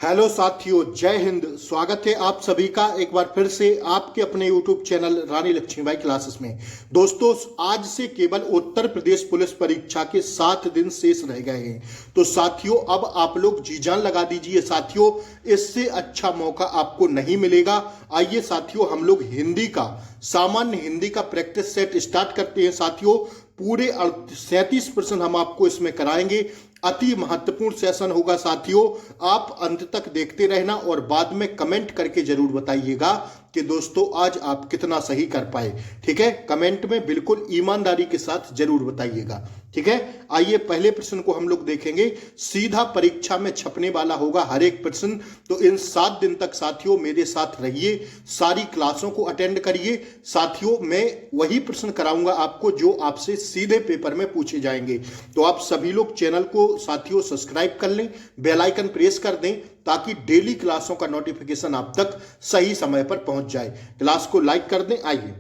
Hello साथियों, जय हिंद। स्वागत है आप सभी का एक बार फिर से आपके अपने यूट्यूब चैनल रानी लक्ष्मीबाई क्लासेस में। दोस्तों, आज से केवल उत्तर प्रदेश पुलिस परीक्षा के 7 दिन शेष रह गए हैं। तो साथियों, अब आप लोग जी जान लगा दीजिए साथियों, इससे अच्छा मौका आपको नहीं मिलेगा। आइए साथियों, हम लोग हिंदी का सामान्य हिंदी का प्रैक्टिस सेट स्टार्ट करते हैं साथियों। पूरे 37% हम आपको इसमें कराएंगे। अति महत्वपूर्ण सेशन होगा साथियों, आप अंत तक देखते रहना और बाद में कमेंट करके जरूर बताइएगा कि दोस्तों आज आप कितना सही कर पाए। ठीक है, कमेंट में बिल्कुल ईमानदारी के साथ जरूर बताइएगा। ठीक है, आइए पहले प्रश्न को हम लोग देखेंगे। सीधा परीक्षा में छपने वाला होगा हर एक प्रश्न। तो इन 7 दिन तक साथियों मेरे साथ रहिए, सारी क्लासों को अटेंड करिए साथियों। मैं वही प्रश्न कराऊंगा आपको जो आपसे सीधे पेपर में पूछे जाएंगे। तो आप सभी लोग चैनल को साथियों सब्सक्राइब कर लें, बेल आइकन प्रेस कर दें ताकि डेली क्लासों का नोटिफिकेशन आप तक सही समय पर पहुंच जाए। क्लास को लाइक कर दें। आइए,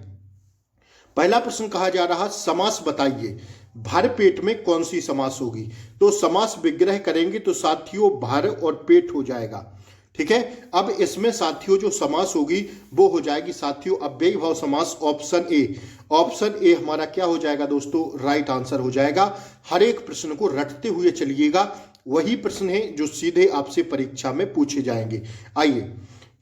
पहला प्रश्न कहा जा रहा, समास बताइए। भर पेट में कौन सी समास होगी? तो समास विग्रह करेंगे तो साथियों भर और पेट हो जाएगा। ठीक है, अब इसमें साथियों जो समास होगी वो हो जाएगी साथियों अव्ययी भाव समास। ऑप्शन ए, ऑप्शन ए हमारा क्या हो जाएगा दोस्तों? राइट आंसर हो जाएगा। हर एक प्रश्न को रटते हुए चलिएगा, वही प्रश्न है जो सीधे आपसे परीक्षा में पूछे जाएंगे। आइए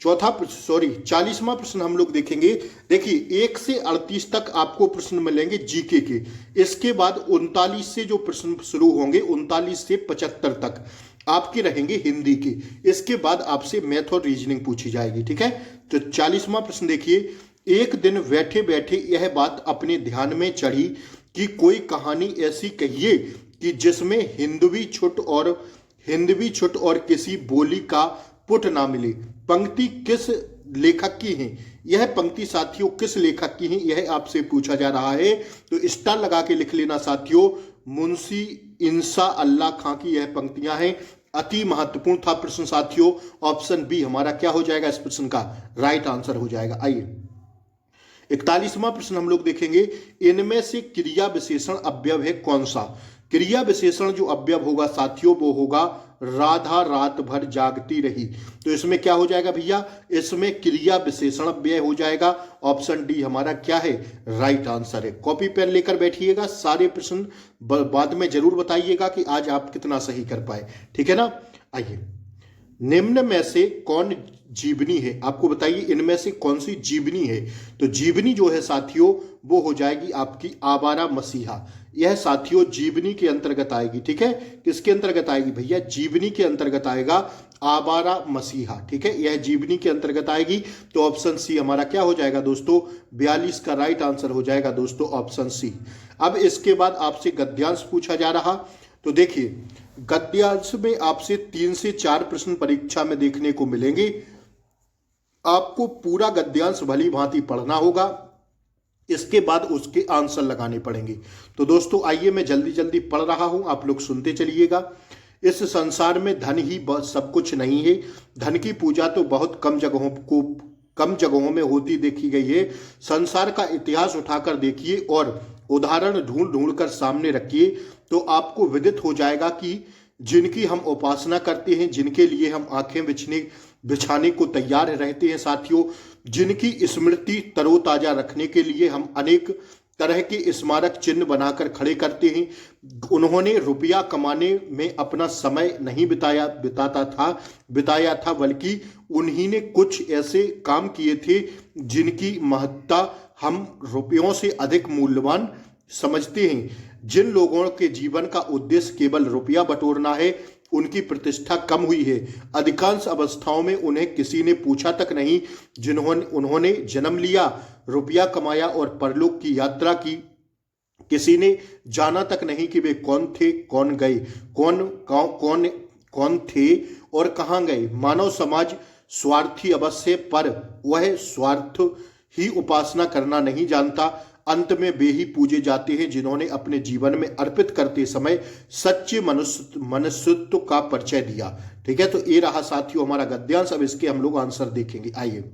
चौथा प्रश्न, सॉरी 40वां प्रश्न हम लोग देखेंगे। देखिए 1 से 38 तक आपको प्रश्न मिलेंगे जीके के। इसके बाद 39 से जो प्रश्न शुरू होंगे 39 से 75 तक आपके रहेंगे हिंदी के। इसके बाद आपसे मैथ और रीजनिंग पूछी जाएगी। ठीक है, तो 40वां प्रश्न देखिए। एक दिन बैठे बैठे यह बात अपने ध्यान में चढ़ी कि कोई कहानी ऐसी कहिए कि जिसमें हिंदवी छुट और किसी बोली का पुट ना मिले। पंक्ति किस लेखक की है? यह पंक्ति साथियों किस लेखक की है, यह आपसे पूछा जा रहा है। तो स्टार लगा के लिख लेना साथियों, मुंशी इंसा अल्लाह खां की यह पंक्तियां हैं। अति महत्वपूर्ण था प्रश्न साथियों। ऑप्शन बी हमारा क्या हो जाएगा? इस प्रश्न का राइट आंसर हो जाएगा। आइए 41वां प्रश्न हम लोग देखेंगे। इनमें से क्रिया विशेषण अवयव है कौन सा? क्रिया विशेषण जो अवयव होगा साथियों वो होगा राधा रात भर जागती रही। तो इसमें क्या हो जाएगा भैया? इसमें क्रिया विशेषण अव्यय हो जाएगा। ऑप्शन डी हमारा क्या है? राइट आंसर है। कॉपी पेन लेकर बैठिएगा, सारे प्रश्न बाद में जरूर बताइएगा कि आज आप कितना सही कर पाए। ठीक है ना। आइए, निम्न में से कौन जीवनी है? आपको बताइए इनमें से कौन सी जीवनी है? तो जीवनी जो है साथियों वो हो जाएगी आपकी आवारा मसीहा। यह साथियों जीवनी के अंतर्गत आएगी। ठीक है, किसके अंतर्गत आएगी भैया? जीवनी के अंतर्गत आएगा आवारा मसीहा। ठीक है, यह जीवनी के अंतर्गत आएगी। तो ऑप्शन सी हमारा क्या हो जाएगा दोस्तों? 42 का राइट आंसर हो जाएगा दोस्तों ऑप्शन सी। अब इसके बाद आपसे गद्यांश पूछा जा रहा। तो देखिए गद्यांश में आपसे 3 से 4 प्रश्न परीक्षा में देखने को मिलेंगे। आपको पूरा गद्यांश भली भांति पढ़ना होगा, इसके बाद उसके आंसर लगाने पड़ेंगे। तो दोस्तों आइए, मैं जल्दी जल्दी पढ़ रहा हूं, आप लोग सुनते चलिएगा। इस संसार में धन ही सब कुछ नहीं है। धन की पूजा तो बहुत कम जगहों में होती देखी गई है। संसार का इतिहास उठाकर देखिए और उदाहरण ढूंढ ढूंढ कर सामने रखिए तो आपको विदित हो जाएगा कि जिनकी हम उपासना करते हैं, जिनके लिए हम आंखें बिछाने को तैयार रहते हैं साथियों, जिनकी स्मृति तरोताजा रखने के लिए हम अनेक तरह के स्मारक चिन्ह बनाकर खड़े करते हैं, उन्होंने रुपया कमाने में अपना समय नहीं बिताया था बल्कि उन्हीं ने कुछ ऐसे काम किए थे जिनकी महत्ता हम रुपयों से अधिक मूल्यवान समझते हैं। जिन लोगों के जीवन का उद्देश्य केवल रुपया बटोरना है उनकी प्रतिष्ठा कम हुई है। अधिकांश अवस्थाओं में उन्हें किसी ने पूछा तक नहीं। उन्होंने जन्म लिया, रुपया कमाया और परलोक की यात्रा की, किसी ने जाना तक नहीं कि वे कौन थे, कौन गए, कौन थे और कहाँ गए। मानव समाज स्वार्थी अवश्य, पर वह स्वार्थ ही उपासना करना नहीं जानता। अंत में वे ही पूजे जाते हैं जिन्होंने अपने जीवन में अर्पित करते समय सच्चे मनुष्यत्व का परिचय दिया। ठीक है, तो ये रहा साथियों हमारा गद्यांश। अब इसके हम लोग आंसर देखेंगे। आइए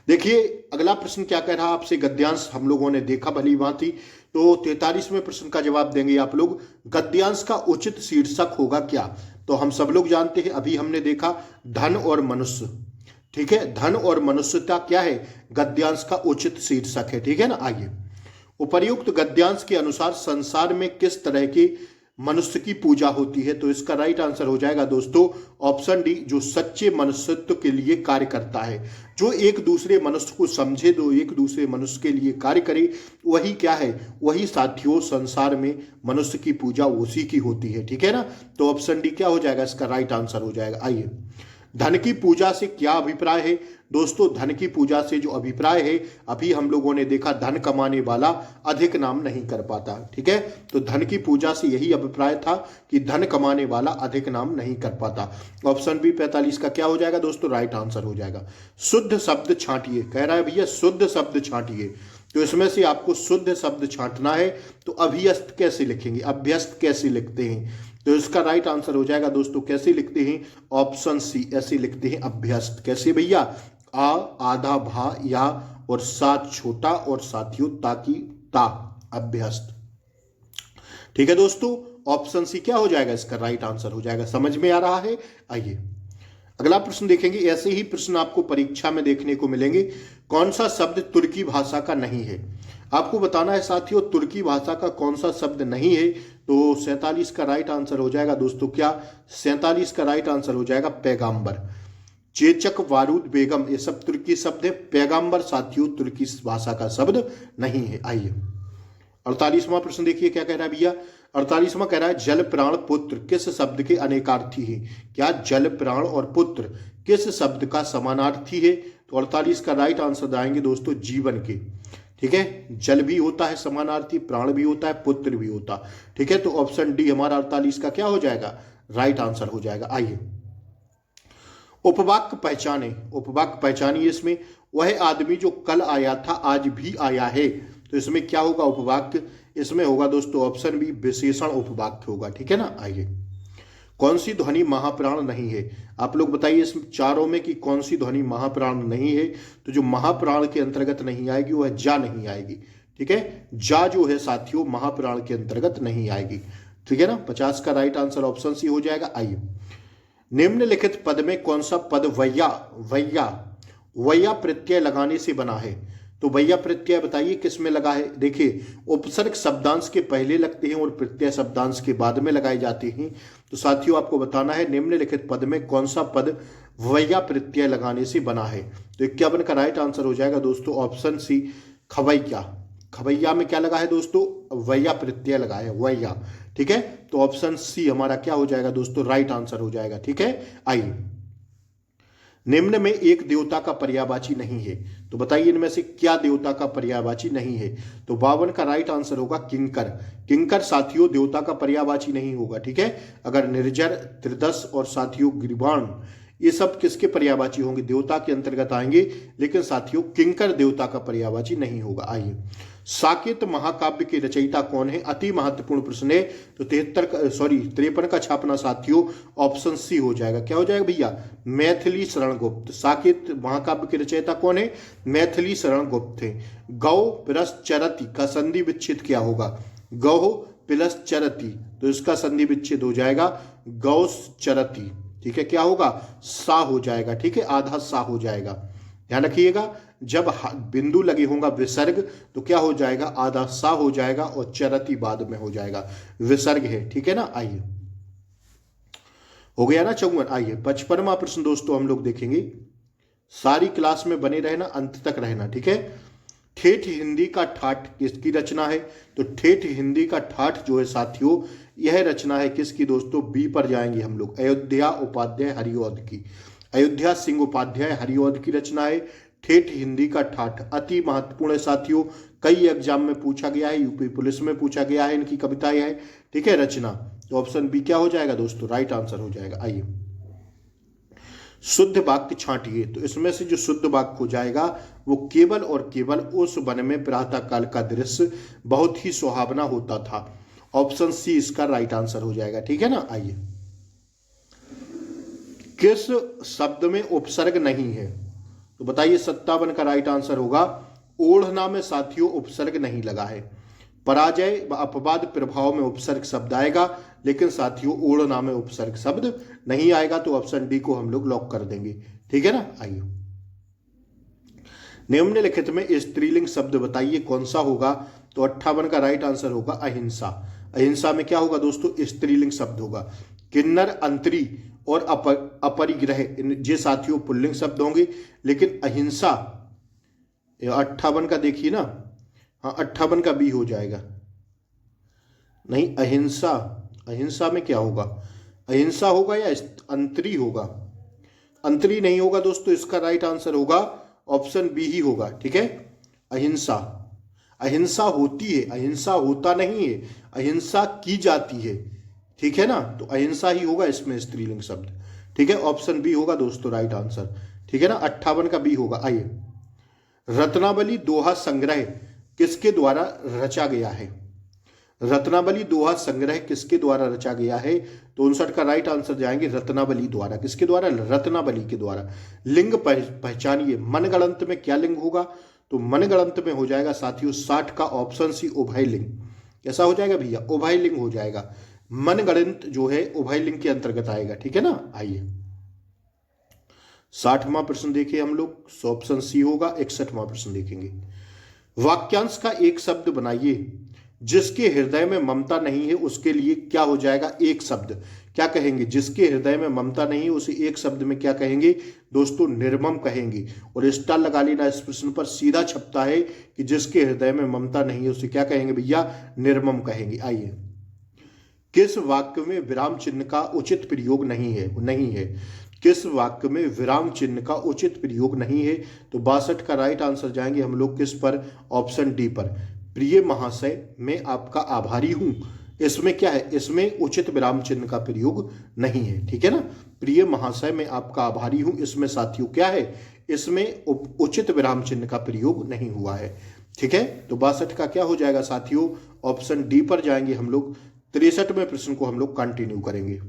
देखिए अगला प्रश्न क्या कह रहा आपसे। गद्यांश हम लोगों ने देखा भली भांति। तो 43वें प्रश्न का जवाब देंगे आप लोग। गद्यांश का उचित शीर्षक होगा क्या? तो हम सब लोग जानते हैं, अभी हमने देखा धन और मनुष्य, ठीक है, धन और मनुष्यता क्या है, गद्यांश का उचित शीर्षक है, ठीक है ना। आइए, उपर्युक्त गद्यांश के अनुसार संसार में किस तरह की मनुष्य की पूजा होती है, तो इसका राइट आंसर हो जाएगा दोस्तों ऑप्शन डी, जो सच्चे मनुष्यत्व के लिए कार्य करता है, जो एक दूसरे मनुष्य को समझे, जो एक दूसरे मनुष्य के लिए कार्य करे, वही क्या है, वही साथियों संसार में मनुष्य की पूजा उसी की होती है, ठीक है ना। तो ऑप्शन डी क्या हो जाएगा, इसका राइट आंसर हो जाएगा। आइए, धन की पूजा से क्या अभिप्राय है दोस्तों, धन की पूजा से जो अभिप्राय है, अभी हम लोगों ने देखा धन कमाने वाला अधिक नाम नहीं कर पाता, ठीक है। तो धन की पूजा से यही अभिप्राय था कि धन कमाने वाला अधिक नाम नहीं कर पाता। ऑप्शन बी 45 का क्या हो जाएगा दोस्तों, राइट आंसर हो जाएगा। शुद्ध शब्द छांटिए, कह रहा है भैया शुद्ध शब्द छांटिए, तो इसमें से आपको शुद्ध शब्द छांटना है, तो अभियस्त कैसे लिखेंगे, अभ्यस्त कैसे लिखते हैं, तो इसका राइट आंसर हो जाएगा दोस्तों, कैसे लिखते हैं, ऑप्शन सी, ऐसे लिखते हैं अभ्यस्त। कैसे भैया, आ आधा भा या और साथ छोटा और साथियों ताकि ता, अभ्यस्त, ठीक है दोस्तों। ऑप्शन सी क्या हो जाएगा, इसका राइट आंसर हो जाएगा। समझ में आ रहा है। आइए अगला प्रश्न देखेंगे। ऐसे ही प्रश्न आपको परीक्षा में देखने को मिलेंगे। कौन सा शब्द तुर्की भाषा का नहीं है, आपको बताना है साथियों, तुर्की भाषा का कौन सा शब्द नहीं है। तो 47 का राइट आंसर हो जाएगा दोस्तों क्या, 47 का राइट आंसर हो जाएगा पैगंबर। चेचक, बारूद, बेगम, ये सब तुर्की शब्द है। पैगंबर साथियों तुर्की भाषा का शब्द नहीं है। आइए 48वां प्रश्न देखिए क्या कह रहा है भैया। 48वां कह रहा है जल, प्राण, पुत्र किस शब्द के अनेकार्थी है। क्या जल, प्राण और पुत्र किस शब्द का समानार्थी है। तो 48 का राइट आंसर आएंगे दोस्तों जीवन के, ठीक है। जल भी होता है समानार्थी, प्राण भी होता है, पुत्र भी होता, ठीक है। तो ऑप्शन डी हमारा 48 का क्या हो जाएगा, राइट आंसर हो जाएगा। आइए उपवाक्य पहचाने, उपवाक्य पहचानिए। इसमें वह आदमी जो कल आया था आज भी आया है, तो इसमें क्या होगा उपवाक्य, इसमें होगा दोस्तों ऑप्शन बी विशेषण उपवाक्य होगा, ठीक है ना। आइए कौन सी ध्वनि महाप्राण नहीं है, आप लोग बताइए इस चारों में कि कौन सी ध्वनि महाप्राण नहीं है। तो जो महाप्राण के अंतर्गत नहीं आएगी वह जा नहीं आएगी, ठीक है। जा जो है साथियों महाप्राण के अंतर्गत नहीं आएगी, ठीक है ना। 50 का राइट आंसर ऑप्शन सी हो जाएगा। आइए निम्नलिखित पद में कौन सा पद वैया वैया वैया प्रत्यय लगाने से बना है। तो वैया प्रत्यय बताइए किस में लगा है। देखिए उपसर्ग शब्दांश के पहले लगते हैं और प्रत्यय शब्दांश के बाद में लगाए जाते हैं। तो साथियों आपको बताना है निम्नलिखित पद में कौन सा पद वैया प्रत्यय लगाने से बना है। तो 51 का राइट आंसर हो जाएगा दोस्तों ऑप्शन सी खवैया। खवैया में क्या लगा है दोस्तों, वैया प्रत्यय लगा है, वैया, ठीक है। तो ऑप्शन सी हमारा क्या हो जाएगा दोस्तों, राइट आंसर हो जाएगा, ठीक है। आइए निम्न में एक देवता का पर्यायवाची नहीं है, तो बताइए इनमें से क्या देवता का पर्यायवाची नहीं है। तो 52 का राइट आंसर होगा किंकर। किंकर साथियों देवता का पर्यायवाची नहीं होगा, ठीक है। अगर निर्जर, त्रिदश और साथियों गिरिबाण ये सब किसके पर्यायवाची होंगे, देवता के अंतर्गत आएंगे, लेकिन साथियों किंकर देवता का पर्यायवाची नहीं होगा। आइए साकेत महाकाव्य के रचयिता कौन है, अति महत्वपूर्ण प्रश्न है। तो 53 का छापना साथियों ऑप्शन सी हो जाएगा। क्या हो जाएगा भैया, मैथिली शरण गुप्त। साकेत महाकाव्य के रचयिता कौन है, मैथिली शरण गुप्त थे। गौ प्लस चरति का संधि विच्छेद क्या होगा, गौ प्लस चरति, तो इसका संधि विच्छेद हो जाएगा गौ चरति, ठीक है। क्या होगा, सा हो जाएगा, ठीक है, आधा सा हो जाएगा। ध्यान रखिएगा जब बिंदु लगे होगा विसर्ग तो क्या हो जाएगा, आधा सा हो जाएगा और चरति बाद में हो जाएगा, विसर्ग है, ठीक है ना। आइए हो गया ना 54। आइए 55वां प्रश्न दोस्तों हम लोग देखेंगे। सारी क्लास में बने रहना, अंत तक रहना, ठीक है। ठेठ हिंदी का ठाठ किसकी रचना है। तो ठेठ हिंदी का ठाठ जो है साथियों यह रचना है किसकी दोस्तों, बी पर जाएंगे हम लोग, अयोध्या उपाध्याय हरिऔध की। अयोध्या सिंह उपाध्याय हरिऔध की रचना है ठेठ हिंदी का ठाठ। अति महत्वपूर्ण है साथियों, कई एग्जाम में पूछा गया है, यूपी पुलिस में पूछा गया है, इनकी कविताएं है, ठीक है, रचना। तो ऑप्शन बी क्या हो जाएगा दोस्तों, राइट आंसर हो जाएगा। आइए शुद्ध वाक्य छांटिए। तो इसमें से जो शुद्ध वाक्य हो जाएगा वो केवल और केवल उस वन में प्रातः काल का दृश्य बहुत ही सुहावना होता था। ऑप्शन सी इसका राइट आंसर हो जाएगा, ठीक है ना। आइए किस शब्द में उपसर्ग नहीं है। तो बताइए 57 का राइट आंसर होगा ओढ़ना में साथियों उपसर्ग नहीं लगा है। पराजय व अपवाद प्रभाव में उपसर्ग शब्द आएगा, लेकिन साथियों ओढ़ना में उपसर्ग शब्द नहीं आएगा, तो ऑप्शन डी को हम लोग लॉक कर देंगे। ठीक है ना। आइए, निम्नलिखित में स्त्रीलिंग शब्द बताइए कौन सा होगा। तो 58 का राइट आंसर होगा अहिंसा। अहिंसा में क्या होगा दोस्तों, स्त्रीलिंग शब्द होगा। किन्नर, अंतरी और अपरिग्रह, ये साथियों पुल्लिंग शब्द होंगे, लेकिन अहिंसा 58 का देखिए ना, हाँ 58 का बी हो जाएगा। नहीं, अहिंसा, अहिंसा में क्या होगा, अहिंसा होगा या अंतरी होगा। अंतरी नहीं होगा दोस्तों, इसका राइट आंसर होगा ऑप्शन बी ही होगा। ठीक है, अहिंसा। अहिंसा होती है, अहिंसा होता नहीं है, अहिंसा की जाती है। ठीक है ना, तो अहिंसा ही होगा इसमें स्त्रीलिंग शब्द। ठीक है, ऑप्शन बी होगा दोस्तों राइट आंसर। ठीक है ना, 58 का बी होगा। आइए, रत्नावली दोहा संग्रह किसके द्वारा रचा गया है। रत्नावली दोहा संग्रह किसके द्वारा रचा गया है। तो 59 का राइट आंसर जाएंगे रत्नावली द्वारा। किसके द्वारा, रत्नावली के द्वारा। लिंग पहचानिए, मनगढ़ंत में क्या लिंग होगा। तो मनगढ़ंत में हो जाएगा साथियों 60 का ऑप्शन सी उभय लिंग। कैसा हो जाएगा भैया, उभय लिंग हो जाएगा। मनगढ़ंत जो है उभय लिंग के अंतर्गत आएगा। ठीक है ना। आइए, 60वां प्रश्न देखिए हम लोग, ऑप्शन सी होगा। 61वां प्रश्न देखेंगे, वाक्यांश का एक शब्द बनाइए। जिसके हृदय में ममता नहीं है उसके लिए क्या हो जाएगा, एक शब्द। क्या कहेंगे, जिसके हृदय में ममता नहीं है उसे एक शब्द में क्या कहेंगे दोस्तों, निर्मम कहेंगे। और स्टार लगा लेना, इस प्रश्न पर सीधा छपता है कि जिसके हृदय में ममता नहीं है उसे क्या कहेंगे भैया, निर्मम कहेंगे। आइए, किस वाक्य में विराम चिन्ह का उचित प्रयोग नहीं है। किस वाक्य में विराम चिन्ह का उचित प्रयोग नहीं है। तो 62 का राइट आंसर जाएंगे हम लोग किस पर, ऑप्शन डी पर। प्रिय महाशय मैं आपका आभारी हूं, इसमें क्या है, इसमें उचित विराम चिन्ह का प्रयोग नहीं है। ठीक है ना, प्रिय महाशय मैं आपका आभारी हूं, इसमें साथियों क्या है, इसमें उचित विराम चिन्ह का प्रयोग नहीं हुआ है। ठीक है, तो 62 का क्या हो जाएगा साथियों, ऑप्शन डी पर जाएंगे हम लोग। 63वें प्रश्न को हम लोग कंटिन्यू करेंगे।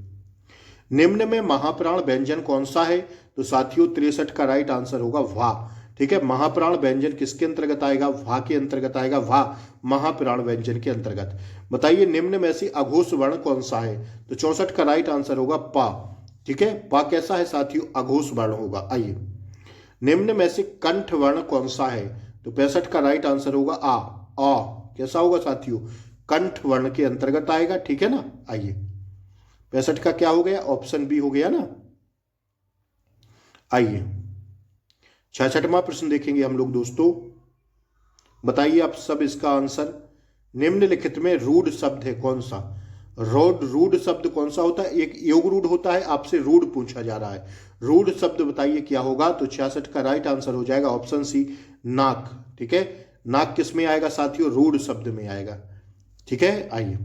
निम्न में महाप्राण व्यंजन कौन सा है। तो साथियों 63 का राइट आंसर होगा वाह। ठीक है, महाप्राण व्यंजन किसके अंतर्गत आएगा, वाह के अंतर्गत आएगा। वाह महाप्राण व्यंजन के अंतर्गत। बताइए निम्न में से अघोष वर्ण कौन सा है। तो 64 का राइट आंसर होगा पा। ठीक है, पा कैसा है साथियों, अघोष वर्ण होगा। आइए, निम्न में से कंठ वर्ण कौन सा है। तो 65 का राइट आंसर होगा आ। कैसा होगा साथियों, कंठ वर्ण के अंतर्गत आएगा। ठीक है ना। आइए, 65 का क्या हो गया, ऑप्शन बी हो गया ना। आइए, 66वां प्रश्न देखेंगे हम लोग दोस्तों। बताइए आप सब इसका आंसर। निम्नलिखित में रूढ़ शब्द है कौन सा। रूढ़ शब्द कौन सा होता है, एक योग रूढ़ होता है, आपसे रूढ़ पूछा जा रहा है। रूढ़ शब्द बताइए क्या होगा। तो 66 का राइट आंसर हो जाएगा ऑप्शन सी नाक। ठीक है, नाक किस में आएगा साथियों, रूढ़ शब्द में आएगा। ठीक है, आइए,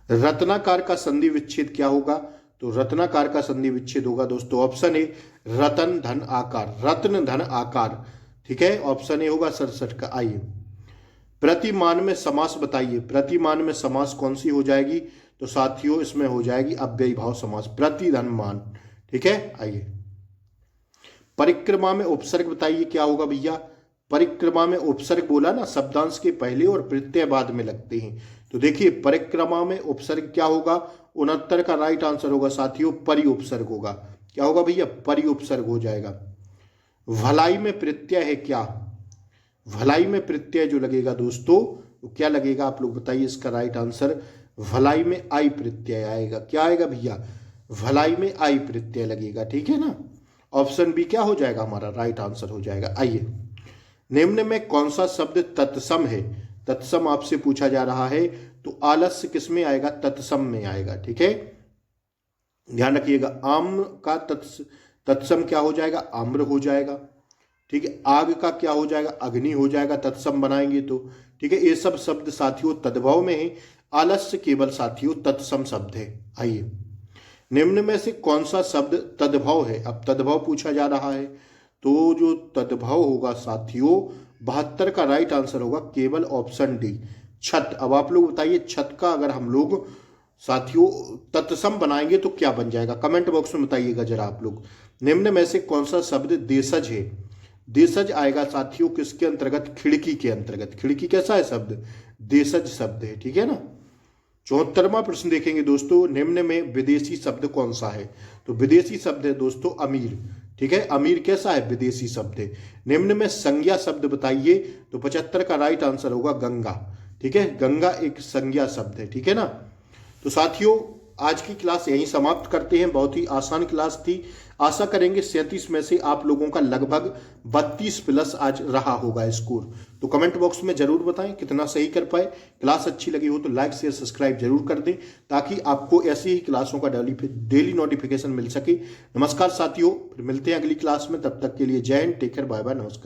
रत्नाकार का संधि विच्छेद क्या होगा। तो रत्नाकार का संधि विच्छेद होगा दोस्तों ऑप्शन ए रतन धन आकार, रत्न धन आकार। ठीक है, ऑप्शन ए होगा 67 का। आइए, प्रतिमान में समास बताइए। प्रतिमान में समास कौन सी हो जाएगी। तो साथियों इसमें हो जाएगी अव्ययी भाव समास, प्रति धन मान। ठीक है, आइए, परिक्रमा में उपसर्ग बताइए क्या होगा भैया। परिक्रमा में उपसर्ग बोला ना, शब्दांश के पहले और प्रत्यय बाद में लगते हैं। तो देखिए परिक्रमा में उपसर्ग क्या होगा, 69 का राइट आंसर होगा साथियों परि उपसर्ग होगा। क्या होगा भैया, परि उपसर्ग हो जाएगा। भलाई में प्रत्यय है क्या। भलाई में प्रत्यय जो लगेगा दोस्तों तो क्या लगेगा, आप लोग बताइए इसका राइट आंसर। भलाई में आई प्रत्यय आएगा। क्या आएगा भैया, भलाई में आई प्रत्यय लगेगा। ठीक है ना, ऑप्शन बी क्या हो जाएगा हमारा राइट आंसर हो जाएगा। आइए, निम्न में कौन सा शब्द तत्सम है। तत्सम आपसे पूछा जा रहा है। तो आलस्य किस में आएगा, तत्सम में आएगा। ठीक है, ध्यान रखिएगा। आम्र का तत्सम क्या हो जाएगा, आम्र हो जाएगा। ठीक है, आग का क्या हो जाएगा, अग्नि हो जाएगा तत्सम बनाएंगे तो। ठीक है, ये सब शब्द साथियों तद्भव में है, आलस्य केवल साथियों तत्सम शब्द है। आइए, निम्न में से कौन सा शब्द तद्भव है। अब तद्भव पूछा जा रहा है, तो जो तद्भव होगा साथियों 72 का राइट आंसर होगा केवल ऑप्शन डी छत। अब आप लोग बताइए छत का अगर हम लोग साथियों तत्सम बनाएंगे तो क्या बन जाएगा, कमेंट बॉक्स में बताइएगा जरा आप लोग। निम्न में से कौन सा शब्द देशज है। देशज आएगा साथियों किसके अंतर्गत, खिड़की के अंतर्गत। खिड़की कैसा है शब्द, देशज शब्द है। ठीक है ना, 74वां प्रश्न देखेंगे दोस्तों, निम्न में विदेशी शब्द कौन सा है? तो विदेशी शब्द है दोस्तों अमीर। ठीक है, अमीर कैसा है? विदेशी शब्द है। निम्न में संज्ञा शब्द बताइए। तो 75 का राइट आंसर होगा गंगा। ठीक है, गंगा एक संज्ञा शब्द है। ठीक है ना। तो साथियों आज की क्लास यहीं समाप्त करते हैं। बहुत ही आसान क्लास थी। आशा करेंगे 37 में से आप लोगों का लगभग 32 प्लस आज रहा होगा स्कोर। तो कमेंट बॉक्स में जरूर बताएं कितना सही कर पाए। क्लास अच्छी लगी हो तो लाइक शेयर सब्सक्राइब जरूर कर दें, ताकि आपको ऐसी ही क्लासों का डेली नोटिफिकेशन मिल सके। नमस्कार साथियों, फिर मिलते हैं अगली क्लास में। तब तक के लिए जय हिंद, टेक केयर, बाय बाय, नमस्कार।